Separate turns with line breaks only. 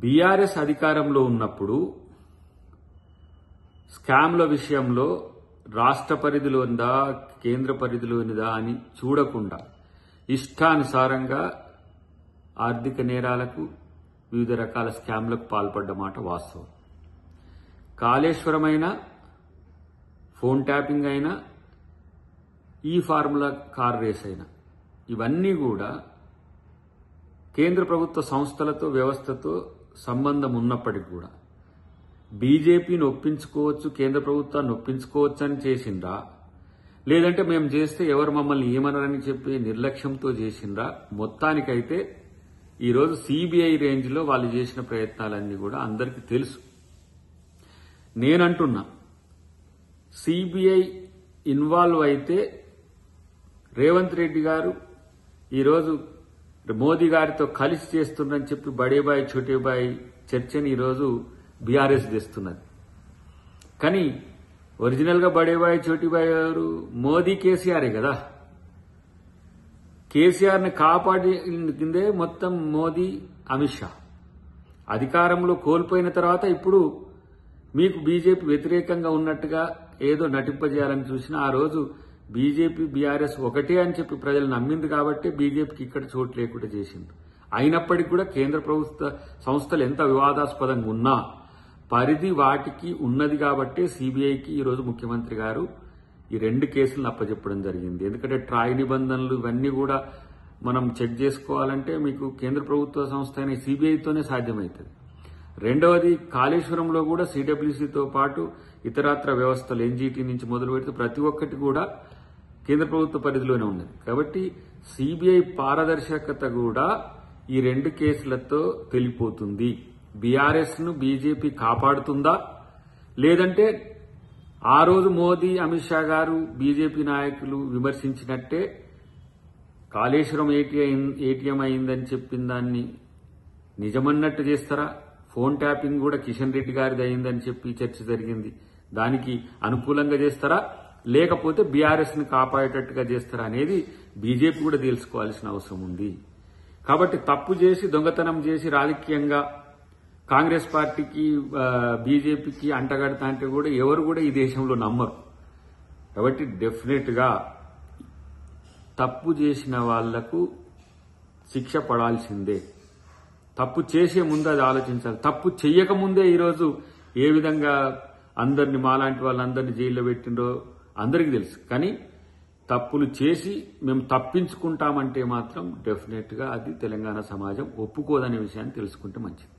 BRS అధికారంలో ఉన్నప్పుడు స్కామ్ల విషయంలో రాష్ట్ర పరిధిలో ఉందా కేంద్ర పరిధిలో ఉందా అని చూడకుండా ఇష్టానుసారంగా ఆర్థిక నేరాలకు వివిధ రకాల స్కామ్లకు పాల్పడ్డమాట వాస్తవం. కాళేశ్వరమైనా ఫోన్ ట్యాపింగ్ అయినా ఈ ఫార్ములా కార్ రేస్ అయినా ఇవన్నీ కూడా కేంద్ర ప్రభుత్వ సంస్థలతో వ్యవస్థతో సంబంధం ఉన్నప్పటికీ కూడా బీజేపీని ఒప్పించుకోవచ్చు, కేంద్ర ప్రభుత్వాన్ని ఒప్పించుకోవచ్చు అని చేసిండ్రా, లేదంటే మేము చేస్తే ఎవరు మమ్మల్ని ఏమనరని చెప్పి నిర్లక్ష్యంతో చేసిండ్రా? మొత్తానికైతే ఈరోజు సిబిఐ రేంజ్లో వాళ్ళు చేసిన ప్రయత్నాలన్నీ కూడా అందరికీ తెలుసు. నేనంటున్నా, సిబిఐ ఇన్వాల్వ్ అయితే రేవంత్ రెడ్డి గారు ఈరోజు మోదీ గారితో కలిసి చేస్తుందని చెప్పి బడేబాయ్ చోటేబాయ్ చర్చని ఈరోజు బీఆర్ఎస్ చేస్తున్నది. కానీ ఒరిజినల్ గా బడేబాయ్ చోటీబాయ్ గారు మోదీ కేసీఆరే కదా. కేసీఆర్ ని కాపాడిందే మొత్తం మోదీ అమిత్ షా. అధికారంలో కోల్పోయిన తర్వాత ఇప్పుడు మీకు బీజేపీ వ్యతిరేకంగా ఉన్నట్టుగా ఏదో నటింపజేయాలని చూసినా ఆ రోజు బీజేపీ బీఆర్ఎస్ ఒకటే అని చెప్పి ప్రజలు నమ్మింది కాబట్టి బీజేపీకి ఇక్కడ చోటు లేకుండా చేసింది. అయినప్పటికీ కూడా కేంద్ర ప్రభుత్వ సంస్థలు ఎంత వివాదాస్పదంగా ఉన్నా పరిధి వాటికి ఉన్నది కాబట్టి సిబిఐకి ఈరోజు ముఖ్యమంత్రి గారు ఈ 2 కేసులను అప్పచెప్పడం జరిగింది. ఎందుకంటే ట్రాయ్ నిబంధనలు ఇవన్నీ కూడా మనం చెక్ చేసుకోవాలంటే మీకు కేంద్ర ప్రభుత్వ సంస్థ అయిన సిబిఐతోనే సాధ్యమవుతుంది. రెండవది, కాళేశ్వరంలో కూడా సిడబ్ల్యూసీతో పాటు ఇతరత్ర వ్యవస్థలు ఎన్జీటీ నుంచి మొదలు పెడితే ప్రతి ఒక్కటి కూడా కేంద్ర ప్రభుత్వ పరిధిలోనే ఉన్నది. కాబట్టి సిబిఐ పారదర్శకత కూడా ఈ 2 కేసులతో తెలిపోతుంది. బీఆర్ఎస్ ను బీజేపీ కాపాడుతుందా, లేదంటే ఆ రోజు మోదీ అమిత్ షా గారు బీజేపీ నాయకులు విమర్శించినట్టే కాళేశ్వరం ఏటీఎం అయిందని చెప్పిన దాన్ని నిజమన్నట్టు చేస్తారా? ఫోన్ ట్యాపింగ్ కూడా కిషన్ రెడ్డి గారిది అయిందని చెప్పి చర్చ జరిగింది, దానికి అనుకూలంగా చేస్తారా, లేకపోతే బీఆర్ఎస్ ని కాపాడేటట్టుగా చేస్తారా అనేది బీజేపీ కూడా తెలుసుకోవాల్సిన అవసరం ఉంది. కాబట్టి తప్పు చేసి దొంగతనం చేసి రాజకీయంగా కాంగ్రెస్ పార్టీకి బీజేపీకి అంటగడతా అంటే కూడా ఎవరు కూడా ఈ దేశంలో నమ్మరు. కాబట్టి డెఫినెట్ గా తప్పు చేసిన వాళ్లకు శిక్ష పడాల్సిందే. తప్పు చేసే ముందు అది ఆలోచించాలి. తప్పు చెయ్యకముందే ఈరోజు ఏ విధంగా అందరిని మాలాంటి వాళ్ళందరినీ జైల్లో పెట్టిండో అందరికీ తెలుసు. కానీ తప్పులు చేసి మేము తప్పించుకుంటామంటే మాత్రం డెఫినెట్ గా అది తెలంగాణ సమాజం ఒప్పుకోదనే విషయాన్ని తెలుసుకుంటే మంచిది.